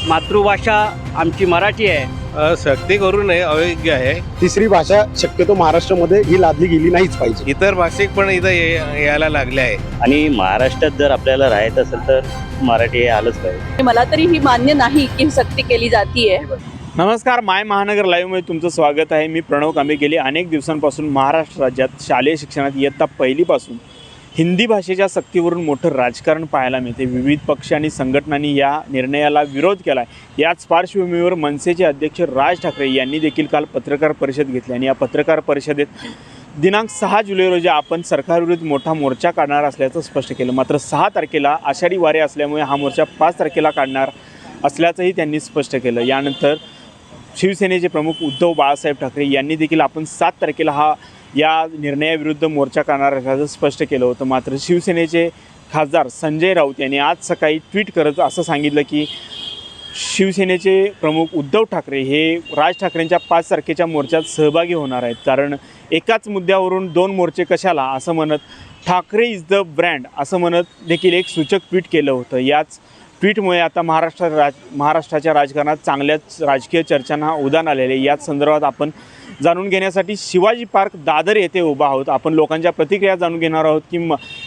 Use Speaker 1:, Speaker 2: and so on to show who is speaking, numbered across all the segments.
Speaker 1: मातृभाषा आमची मराठी आहे.
Speaker 2: सक्ती करू नये, अयोग्य आहे.
Speaker 3: तिसरी भाषा शक्यतो महाराष्ट्रामध्ये ही लादली गेली नाहीच पाहिजे.
Speaker 2: इतर भाषिक पण इथं यायला लागले आहे.
Speaker 4: आणि महाराष्ट्रात जर आपल्याला राहायचं असेल तर मराठी हे आलंच पाहिजे.
Speaker 5: मला तरी ही मान्य नाही की सक्ती केली जातीये.
Speaker 6: नमस्कार, माय महानगर लाईव्हमध्ये तुमचं स्वागत आहे. मी प्रणव कांबे. गेली अनेक दिवसांपासून महाराष्ट्र राज्यात शालेय शिक्षणात इयत्ता पहिलीपासून हिंदी भाषेच्या सक्तीवरून मोठं राजकारण पाहायला मिळते. विविध पक्ष आणि संघटनांनी या निर्णयाला विरोध केला आहे. याच पार्श्वभूमीवर मनसेचे अध्यक्ष राज ठाकरे यांनी देखील काल पत्रकार परिषद घेतली आणि या पत्रकार परिषदेत दिनांक 6 जुलै रोजी आपण सरकारविरुद्ध मोठा मोर्चा काढणार असल्याचं स्पष्ट केलं. मात्र 6 तारखेला आषाढी वारी असल्यामुळे हा मोर्चा 5 तारखेला काढणार असल्याचंही त्यांनी स्पष्ट केलं. यानंतर शिवसेनेचे प्रमुख उद्धव बाळासाहेब ठाकरे यांनी देखील आपण 7 तारखेला या निर्णयाविरुद्ध मोर्चा काढणार असल्याचं स्पष्ट केलं होतं. मात्र शिवसेनेचे खासदार संजय राऊत यांनी आज सकाळी ट्विट करत असं सांगितलं की शिवसेनेचे प्रमुख उद्धव ठाकरे हे राज ठाकरेंच्या 5 तारखेच्या मोर्चात सहभागी होणार आहेत. कारण एकाच मुद्द्यावरून 2 मोर्चे कशाला असं म्हणत ठाकरे इज द ब्रँड असं म्हणत देखील एक सूचक ट्विट केलं होतं. याच ट्विटमुळे आता महाराष्ट्राच्या राजकारणात चांगल्याच राजकीय चर्चांना उधाण आलेले. याच संदर्भात आपण जाणून घेण्यासाठी शिवाजी पार्क दादर येथे उभा आहोत. आपण लोकांच्या प्रतिक्रिया जाणून घेणार आहोत की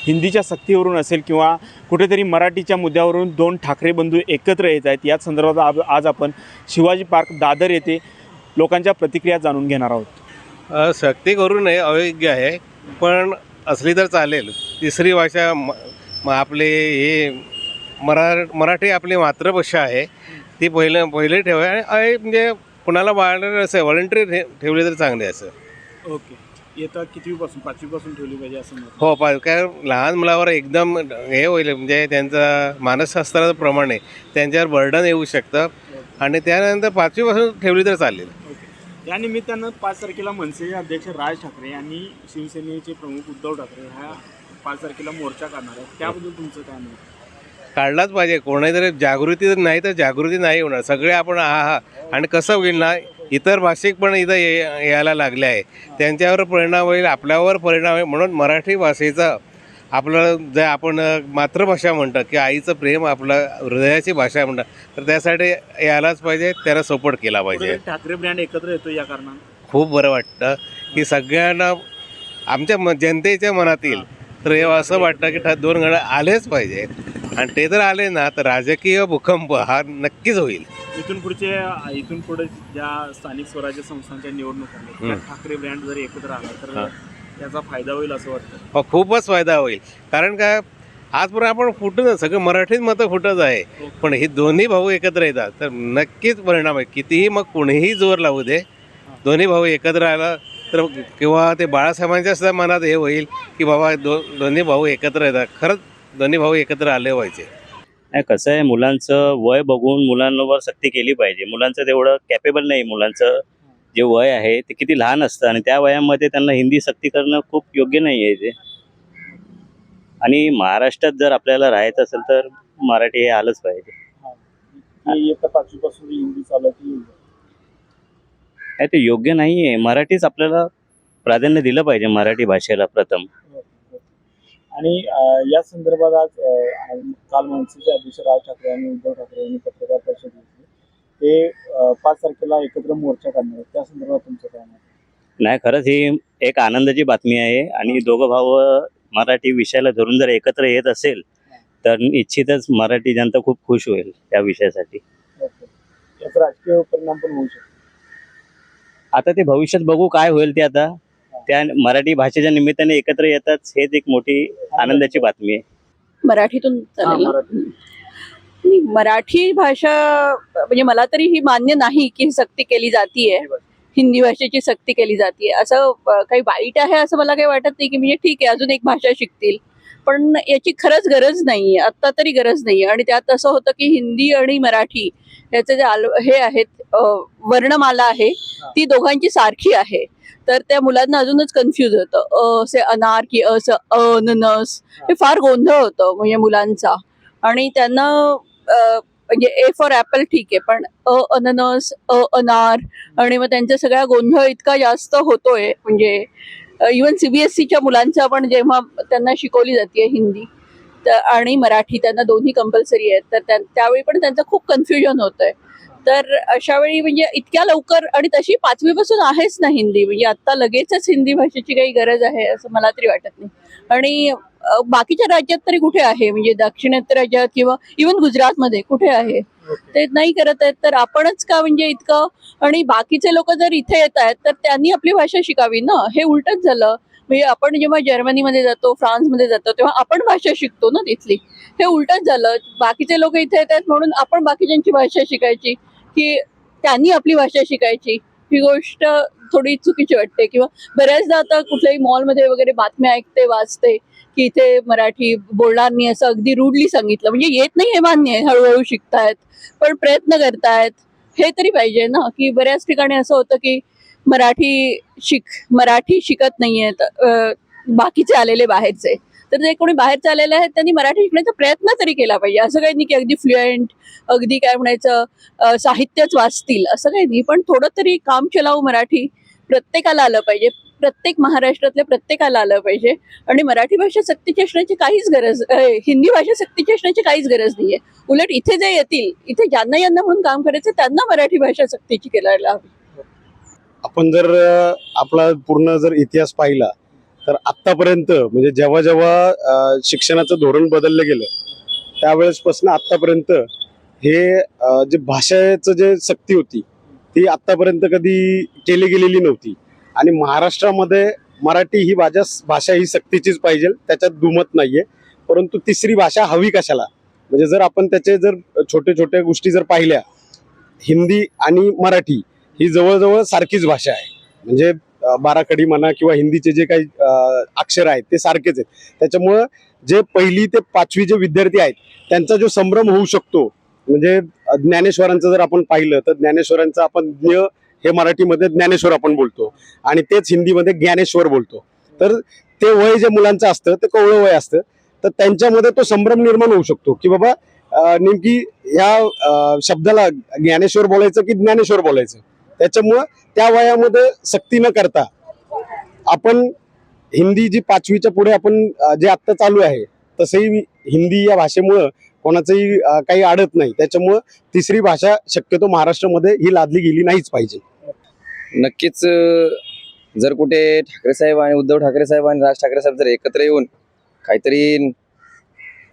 Speaker 6: हिंदीच्या सक्तीवरून असेल किंवा कुठेतरी मराठीच्या मुद्द्यावरून 2 ठाकरे बंधू एकत्र येत आहेत. याच संदर्भात आज आपण शिवाजी पार्क दादर येथे लोकांच्या प्रतिक्रिया जाणून घेणार आहोत.
Speaker 2: सक्ती करू नये, अयोग्य आहे. पण असली तर चालेल. तिसरी भाषा आपले हे मराठी आपली मातृभाषा आहे, ती पहिले ठेवा. आणि म्हणजे कुणाला व्हॉलंटरी ठेवले तर चांगले असं.
Speaker 6: ओके, येतं कितवीपासून 5वीपासून ठेवली पाहिजे असं म्हणतो.
Speaker 2: हो, काय लहान मुलावर एकदम हे होईल, म्हणजे त्यांचं मानसशास्त्राचं प्रमाण आहे, त्यांच्यावर बर्डन येऊ शकतं. आणि त्यानंतर 5वीपासून ठेवली तर चालेल.
Speaker 6: ओके, या निमित्तानं 5 तारखेला मनसेचे अध्यक्ष राज ठाकरे आणि शिवसेनेचे प्रमुख उद्धव ठाकरे ह्या 5 तारखेला मोर्चा काढणार आहेत. त्याबद्दल तुमचं काय मत?
Speaker 2: काढलाच पाहिजे. कोणातरी जागृती नाही तर जागृती नाही होणार. सगळे आपण आणि कसं होईल ना, इतर भाषिक पण इथं यायला लागले आहे, त्यांच्यावर परिणाम होईल, आपल्यावर परिणाम होईल. म्हणून मराठी भाषेचा आपलं जे आपण मातृभाषा म्हणतं की आईचं प्रेम आपलं हृदयाची भाषा म्हणतात, तर त्यासाठी यायलाच पाहिजे, त्याला सपोर्ट केला पाहिजे.
Speaker 6: ठाकरे ब्रँड एकत्र येतो या कारणानं
Speaker 2: खूप बरं वाटतं की सगळ्यांना आमच्या जनतेच्या मनात येईल. तर हे असं वाटतं की 2 घडं आलेच पाहिजे. आणि ते जर आले ना तर राजकीय भूकंप हा नक्कीच होईल.
Speaker 6: इथून पुढे ज्या स्थानिक स्वराज्य संस्थांच्या निवडणुका ठाकरे ब्रँड जर एकत्र आला तर त्याचा फायदा होईल असं वाटतं.
Speaker 2: हो, खूपच फायदा होईल. कारण काय, आजपर्यंत आपण फुटत सगळं मराठीत मतं फुटत आहे, पण हे दोन्ही भाऊ एकत्र येतात तर नक्कीच परिणाम आहे. कितीही मग कुणीही जोर लावू दे, दोन्ही भाऊ एकत्र आला तर किंवा ते बाळासाहेबांच्या सुद्धा मनात हे होईल की बाबा दोन्ही भाऊ एकत्र येतात. खरंच दोन्ही भाऊ एकत्र आले पाहिजे.
Speaker 4: नाही, कसं आहे, मुलांचं वय बघून मुलांवर सक्ती केली पाहिजे. मुलांचं तेवढं कॅपेबल नाही. मुलांचं जे वय आहे ते किती लहान असतं आणि त्या वयामध्ये त्यांना हिंदी सक्ती करणं खूप योग्य नाही आहे ते. आणि महाराष्ट्रात जर आपल्याला राहायचं असेल तर मराठी हे आलंच पाहिजे.
Speaker 6: येत्या 5वीपासून हिंदी चालत
Speaker 4: नाही, ते योग्य नाही आहे. मराठीच आपल्याला प्राधान्य दिलं पाहिजे, मराठी भाषेला प्रथम.
Speaker 6: आणि या संदर्भात आज काल मनसेचे अध्यक्ष राज ठाकरे आणि उद्धव ठाकरे यांनी पत्रकार परिषद घेतली. ते 5 तारखेला एकत्र मोर्चा काढणार आहेत. त्या संदर्भात तुमचं काय मत?
Speaker 4: नाही, खरंच ही एक आनंदाची बातमी आहे. आणि दोघं भाव मराठी विषयाला धरून जर एकत्र येत असेल तर निश्चितच मराठी जनता खूप खुश होईल या विषयासाठी.
Speaker 6: याचा राजकीय परिणाम पण होऊ शकतो.
Speaker 4: आता ते भविष्यात बघू काय होईल ते. आता त्या मराठी भाषेच्या निमित्ताने एकत्र येतात, हेच एक मोठी आनंदाची बातमी आहे.
Speaker 5: मराठीतून चालेल. आणि मराठी भाषा म्हणजे मला तरी ही मान्य नाही की सक्ती केली जातीये, हिंदी भाषेची सक्ती केली जाते. असं काही वाईट आहे असं मला काही वाटत नाही. की म्हणजे ठीक आहे, अजून एक भाषा शिकतील, पण याची खरंच गरज नाही, आत्ता तरी गरज नाही. आणि त्यात असं होतं की हिंदी आणि मराठी याचे जे हे आहेत वर्णमाला आहे ती दोघांची सारखी आहे. तर त्या मुलांना अजूनच कन्फ्यूज होतं. असे अनार की असं अननस, हे फार गोंधळ होतं म्हणजे मुलांचा. आणि त्यांना म्हणजे ए फॉर ॲपल ठीक आहे, पण अननस अनार, आणि मग त्यांचा सगळा गोंधळ इतका जास्त होतोय. म्हणजे इवन CBSEच्या मुलांचा पण जेव्हा त्यांना शिकवली जाते हिंदी, आणि मराठी त्यांना दोन्ही कंपल्सरी आहेत, तर त्यावेळी पण त्यांचं खूप कन्फ्युजन होतंय. तर अशा वेळी म्हणजे इतक्या लवकर, आणि तशी 5वी पासून आहेच ना हिंदी, म्हणजे आता लगेचच हिंदी भाषेची काही गरज आहे असं मला तरी वाटत नाही. आणि बाकीच्या राज्यात तरी कुठे आहे, म्हणजे दाक्षिणात्य राज्यात किंवा इव्हन गुजरातमध्ये कुठे आहे, ते नाही करत आहेत. तर आपणच का म्हणजे इतकं, आणि बाकीचे लोक जर इथे येत आहेत तर त्यांनी आपली भाषा शिकावी ना. हे उलटच झालं. म्हणजे आपण जेव्हा जर्मनीमध्ये जातो, फ्रान्समध्ये जातो, तेव्हा आपण भाषा शिकतो ना तिथली. हे उलटच झालं. बाकीचे लोक इथे येत आहेत म्हणून आपण बाकीच्यांची भाषा शिकायची, की त्यांनी आपली भाषा शिकायची. ही गोष्ट थोडी चुकीची वाटते. किंवा बऱ्याचदा आता कुठल्याही मॉलमध्ये वगैरे बातम्या ऐकते, वाचते, की इथे मराठी बोलणार नाही असं अगदी रूडली सांगितलं. म्हणजे येत नाही हे मान्य आहे, हळूहळू शिकतायत, पण प्रयत्न करतायत. हे तरी पाहिजे ना, की बऱ्याच ठिकाणी असं होतं की मराठी शिकत नाहीयेत बाकीचे आलेले बाहेरचे. तर जे कोणी बाहेरचे आलेले आहेत त्यांनी मराठी शिकण्याचा प्रयत्न तरी केला पाहिजे. असं काही नाही की अगदी फ्लुएंट, अगदी काय म्हणायचं साहित्यच वाचतील असं काही नाही, पण थोडं तरी काम चलाऊ मराठी प्रत्येकाला आलं पाहिजे. प्रत्येक महाराष्ट्रातल्या प्रत्येकाला आलं पाहिजे. आणि मराठी भाषा सक्तीची असण्याची काहीच गरज, हिंदी भाषा सक्तीची असण्याची काहीच गरज नाहीये. उलट इथे जे येतील, इथे ज्यांना म्हणून काम करायचं त्यांना मराठी भाषा सक्तीची करायला हवी.
Speaker 3: आपण जर आपला पूर्ण जर इतिहास पाहिला तर आत्तापर्यंत म्हणजे जेव्हा जेव्हा शिक्षणाचं धोरण बदललं गेलं त्यावेळेसपासून आत्तापर्यंत हे जे भाषेचं जे सक्ती होती ती आत्तापर्यंत कधी केली गेलेली नव्हती. आणि महाराष्ट्रामध्ये मराठी ही भाषा ही सक्तीचीच पाहिजे, त्याच्यात दुमत नाहीये. परंतु तिसरी भाषा हवी कशाला? म्हणजे जर आपण त्याचे जर छोटे छोटे गोष्टी जर पाहिल्या, हिंदी आणि मराठी ही जवळजवळ सारखीच भाषा आहे. म्हणजे बाराखडी म्हणा किंवा हिंदीचे जे काही अक्षर आहेत ते सारखेच आहेत. त्याच्यामुळं जे 1ली ते 5वी जे विद्यार्थी आहेत त्यांचा जो संभ्रम होऊ शकतो, म्हणजे ज्ञानेश्वरांचं जर आपण पाहिलं तर ज्ञानेश्वरांचं आपण ज्ञ हे मराठीमध्ये ज्ञानेश्वर आपण बोलतो आणि तेच हिंदीमध्ये ज्ञानेश्वर बोलतो. तर ते वय जे मुलांचं असतं ते कोवळं वय असतं, तर त्यांच्यामध्ये तो संभ्रम निर्माण होऊ शकतो की बाबा नेमकी ह्या शब्दाला ज्ञानेश्वर बोलायचं की ज्ञानेश्वर बोलायचं. त्याच्यामुळं त्या वयामध्ये सक्ती न करता आपण हिंदी जी 5वीच्या पुढे आपण जे आत्ता चालू आहे तसंही हिंदी या भाषेमुळं कोणाचंही काही अडत नाही. त्याच्यामुळं तिसरी भाषा शक्यतो महाराष्ट्रामध्ये ही लादली गेली नाहीच पाहिजे.
Speaker 7: नक्कीच जर कुठे ठाकरे साहेब आणि उद्धव ठाकरे साहेब आणि राज ठाकरे साहेब जर एकत्र येऊन काहीतरी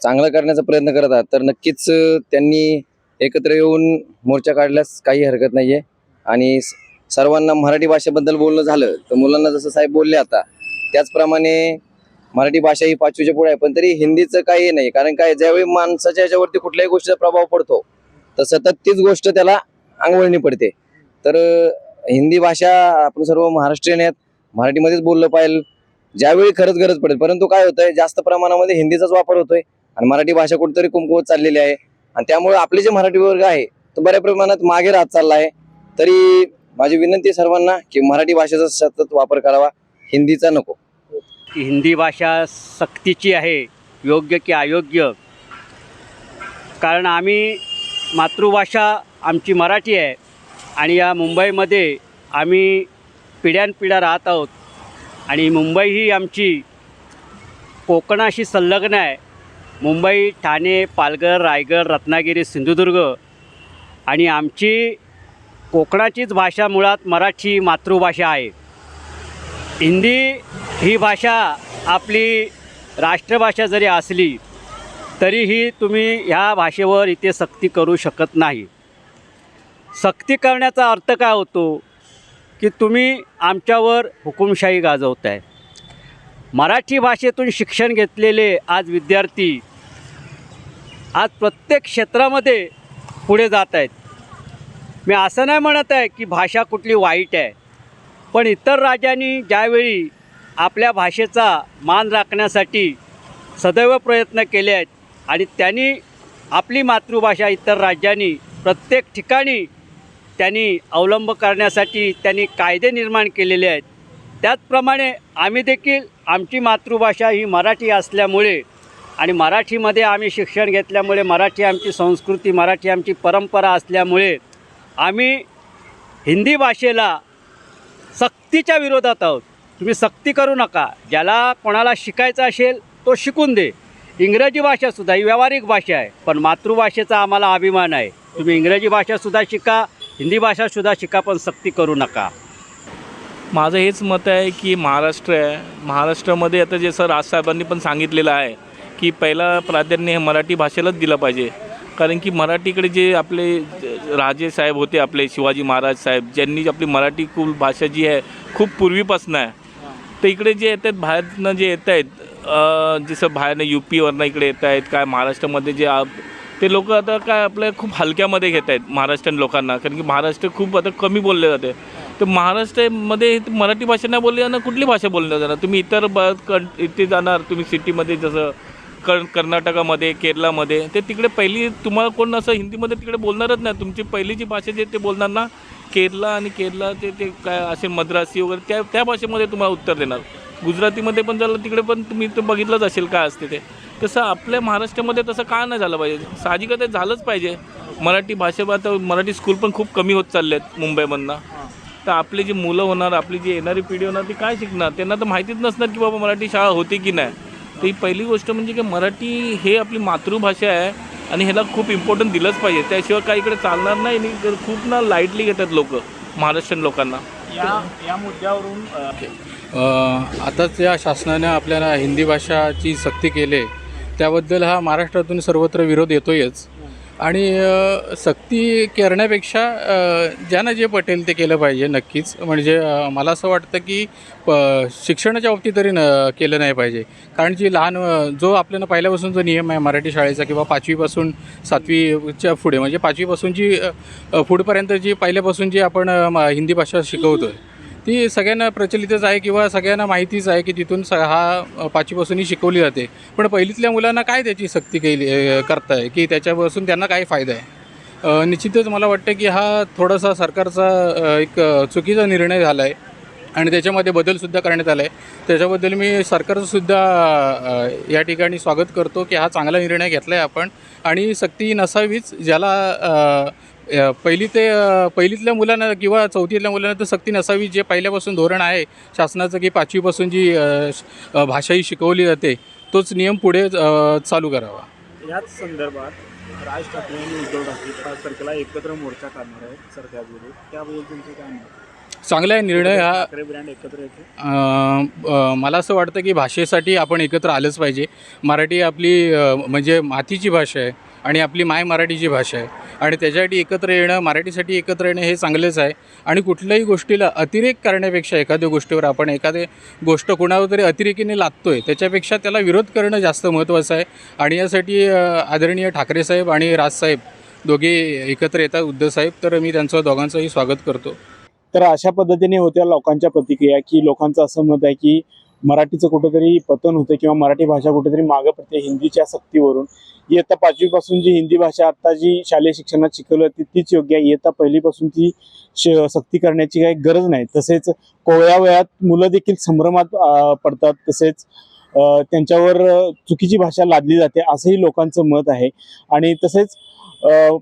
Speaker 7: चांगलं करण्याचा प्रयत्न करत आहात तर नक्कीच त्यांनी एकत्र येऊन मोर्चा काढल्यास काही हरकत नाही आहे. आणि सर्वांना मराठी भाषेबद्दल बोलणं झालं तर मुलांना जसं साहेब बोलले आता त्याचप्रमाणे मराठी भाषा ही 5वीच्या पुढे आहे, पण तरी हिंदीचं काही नाही. कारण काय, ज्यावेळी माणसाच्या ह्याच्यावरती कुठल्याही गोष्टीचा प्रभाव पडतो तर सतत तीच गोष्ट त्याला अंगवळणी पडते. तर हिंदी भाषा आपण सर्व महाराष्ट्रीयन आहेत, मराठीमध्येच बोललं पाहिजे ज्यावेळी खरंच गरज पडेल. परंतु काय होतंय, जास्त प्रमाणामध्ये हिंदीचाच वापर होतोय आणि मराठी भाषा कुठेतरी कमकुवत चाललेली आहे. आणि त्यामुळे आपले जे मराठी वर्ग आहे तो बऱ्या प्रमाणात मागे राहत चालला आहे. तरी माझी विनंती सर्वांना की मराठी भाषेचा सतत वापर करावा, हिंदीचा नको.
Speaker 1: की हिंदी भाषा सक्तीची आहे, योग्य की अयोग्य? कारण आम्ही मातृभाषा आमची मराठी आहे आणि या मुंबईमध्ये आम्ही पिढ्यानपिढ्या राहत आहोत आणि मुंबई ही आमची कोकणाशी संलग्न आहे. मुंबई, ठाणे, पालघर, रायगड, रत्नागिरी, सिंधुदुर्ग आणि आमची कोकणाचीच भाषा मुळात मराठी मातृभाषा आहे. हिंदी ही भाषा आपली राष्ट्रभाषा जरी असली तरीही तुम्ही ह्या भाषेवर इथे सक्ती करू शकत नाही. सक्ती करण्याचा अर्थ काय होतो की तुम्ही आमच्यावर हुकुमशाही गाजवताय. मराठी भाषेतून शिक्षण घेतलेले आज विद्यार्थी आज प्रत्येक क्षेत्रामध्ये पुढे जात आहेत. मी असं नाही म्हणत आहे की भाषा कुठली वाईट आहे, पण इतर राज्यांनी ज्यावेळी आपल्या भाषेचा मान राखण्यासाठी सदैव प्रयत्न केले आहेत आणि त्यांनी आपली मातृभाषा इतर राज्यांनी प्रत्येक ठिकाणी त्यांनी अवलंब करण्यासाठी त्यांनी कायदे निर्माण केलेले आहेत. त्याचप्रमाणे आम्ही देखील आमची मातृभाषा ही मराठी असल्यामुळे आणि मराठीमध्ये आम्ही शिक्षण घेतल्यामुळे, मराठी आमची संस्कृती, मराठी आमची परंपरा असल्यामुळे आम्ही हिंदी भाषेला सक्तीच्या विरोधात आहोत. तुम्ही सक्ती करू नका. ज्याला कोणाला शिकायचं असेल तो शिकून दे. इंग्रजी भाषासुद्धा ही व्यावहारिक भाषा आहे, पण मातृभाषेचा आम्हाला अभिमान आहे. तुम्ही इंग्रजी भाषासुद्धा शिका, हिंदी भाषासुद्धा शिका, पण सक्ती करू नका.
Speaker 8: माझं हेच मत आहे की महाराष्ट्र आहे, महाराष्ट्रामध्ये आता जसं राजसाहेबांनी पण सांगितलेलं आहे की पहिला प्राधान्य हे मराठी भाषेलाच दिलं पाहिजे. कारण की मराठीकडे जे आपले राजे साहेब होते, आपले शिवाजी महाराज साहेब, ज्यांनी आपली मराठी कुल भाषा जी आहे खूप पूर्वीपासून आहे. तर इकडे जे येतात बाहेरनं जे येत आहेत, जसं बाहेरनं यू पीवरनं इकडे येत आहेत, काय महाराष्ट्रामध्ये जे ते लोक आता काय आपल्या खूप हलक्यामध्ये घेत आहेत महाराष्ट्रीयन लोकांना. कारण की महाराष्ट्र खूप आता कमी बोलले जाते. तर महाराष्ट्रामध्ये मराठी भाषा नाही बोलली जाणार, कुठली भाषा बोलली जाणार? तुम्ही इतर इथे जाणार, तुम्ही सिटीमध्ये जसं कर्नाटकामध्ये, केरळामध्ये, ते तिकडे पहिली तुम्हाला कोण असं हिंदीमध्ये तिकडे बोलणारच नाही. तुमची पहिली जी भाषा जे ते बोलणार ना, केरळ ते काय असे मद्रासी वगैरे त्या भाषेमध्ये तुम्हाला उत्तर देणार. गुजरातीमध्ये पण झालं तिकडे पण तुम्ही ते बघितलंच असेल काय असते ते. तसं आपल्या महाराष्ट्रामध्ये तसं का नाही झालं पाहिजे? साहजिकच झालंच पाहिजे. मराठी भाषा आता मराठी स्कूल पण खूप कमी होत चालले आहेत मुंबईमधनं. तर आपली जी मुलं होणार, आपली जी येणारी पिढी होणार, ती काय शिकणार? त्यांना तर माहितीच नसणार की बाबा मराठी शाळा होती की नाही. तर ही पहिली गोष्ट म्हणजे की मराठी हे आपली मातृभाषा आहे आणि ह्याला खूप इम्पॉर्टन्स दिलंच पाहिजे. त्याशिवाय काही इकडे चालणार नाही. आणि खूप ना लाईटली घेतात लोक महाराष्ट्रीयन लोकांना.
Speaker 6: या मुद्द्यावरून
Speaker 9: आताच या शासनाने आपल्याला हिंदी भाषाची सक्ती केली, त्याबद्दल हा महाराष्ट्रातून सर्वत्र विरोध येतोयच. आणि सक्ती करण्यापेक्षा ज्यांना जे पटेल ते केलं पाहिजे नक्कीच. म्हणजे मला असं वाटतं की शिक्षणाच्या बाबतीत तरी केलं नाही पाहिजे. कारण जी जो आपल्याला पहिल्यापासून जो नियम आहे मराठी शाळेचा, किंवा 5वीपासून 7वीच्या पुढे, म्हणजे 5वीपासून जी पुढपर्यंत जी पहिल्यापासून जी आपण हिंदी भाषा शिकवतो आहे, ती सगळ्यांना प्रचलितच आहे किंवा सगळ्यांना माहितीच आहे की तिथून हा 5वीपासूनही शिकवली जाते. पण पहिलीतल्या मुलांना काय त्याची सक्ती करताय की त्याच्यापासून त्यांना काय फायदा आहे? निश्चितच मला वाटतं की हा थोडासा सरकारचा एक चुकीचा निर्णय झाला आहे आणि त्याच्यामध्ये बदलसुद्धा करण्यात आला आहे. त्याच्याबद्दल मी सरकारचंसुद्धा या ठिकाणी स्वागत करतो की हा चांगला निर्णय घेतला आहे आपण. आणि सक्ती नसावीच. ज्याला पहिलीतल्या मुलांना किंवा 4थीतल्या मुलांना तर सक्ती नसावी. जे पहिल्यापासून धोरण आहे शासनाचं की 5वीपासून जी भाषा ही शिकवली जाते, तोच नियम पुढे चालू करावा.
Speaker 6: याच संदर्भात राज ठाकरे आणि उद्धव ठाकरे 5 तारखेला एकत्र मोर्चा काढणार आहेत सरकारविरोधात. त्याबद्दल तुमचं काय मत?
Speaker 9: चांगला आहे निर्णय हा.
Speaker 6: ठाकरे ब्रँड एकत्र येते.
Speaker 9: मला असं वाटतं की भाषेसाठी आपण एकत्र आलंच पाहिजे. मराठी आपली म्हणजे मातीची भाषा आहे आणि आपली माय मराठीची भाषा आहे. आणि त्याच्यासाठी एकत्र येणं, मराठीसाठी एकत्र येणं हे चांगलंच आहे. आणि कुठल्याही गोष्टीला अतिरेक करण्यापेक्षा, एखाद्या गोष्टीवर आपण एखादी गोष्ट कुणावर तरी अतिरेकीने लादतो आहे, त्याच्यापेक्षा त्याला विरोध करणं जास्त महत्त्वाचं आहे. आणि यासाठी आदरणीय ठाकरे साहेब आणि राजसाहेब दोघे एकत्र येतात, उद्धव साहेब, तर मी त्यांचं दोघांचंही स्वागत करतो.
Speaker 6: तर अशा पद्धतीने होत्या लोकांच्या प्रतिक्रिया की लोकांचं असं मत आहे की मराठीचं कुठंतरी पतन होतं किंवा मराठी भाषा कुठेतरी मागं पडते हिंदीच्या सक्तीवरून. इयत्ता 5वीपासून जी हिंदी भाषा आत्ता जी शालेय शिक्षणात शिकवली जाते तीच योग्य आहे. इयत्ता 1लीपासून ती सक्ती करण्याची काही गरज नाही. तसेच कोवळ्या वयात मुलं देखील संभ्रमात पडतात, तसेच त्यांच्यावर चुकीची भाषा लादली जाते असंही लोकांचं मत आहे. आणि तसेच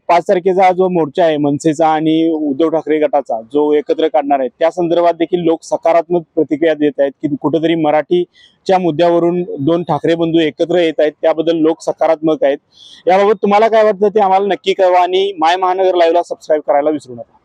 Speaker 6: 5 तारखेचा जो मोर्चा आहे मनसेचा आणि उद्धव ठाकरे गटाचा जो एकत्र काढणार आहे, त्या संदर्भात देखील लोक सकारात्मक प्रतिक्रिया देत आहेत की कुठेतरी मराठीच्या मुद्द्यावरून 2 ठाकरे बंधू एकत्र येत आहेत. त्याबद्दल लोक सकारात्मक आहेत. याबाबत तुम्हाला काय वाटतं ते आम्हाला नक्की कळवा आणि माय महानगर लाईव्हला सबस्क्राईब करायला विसरू नका.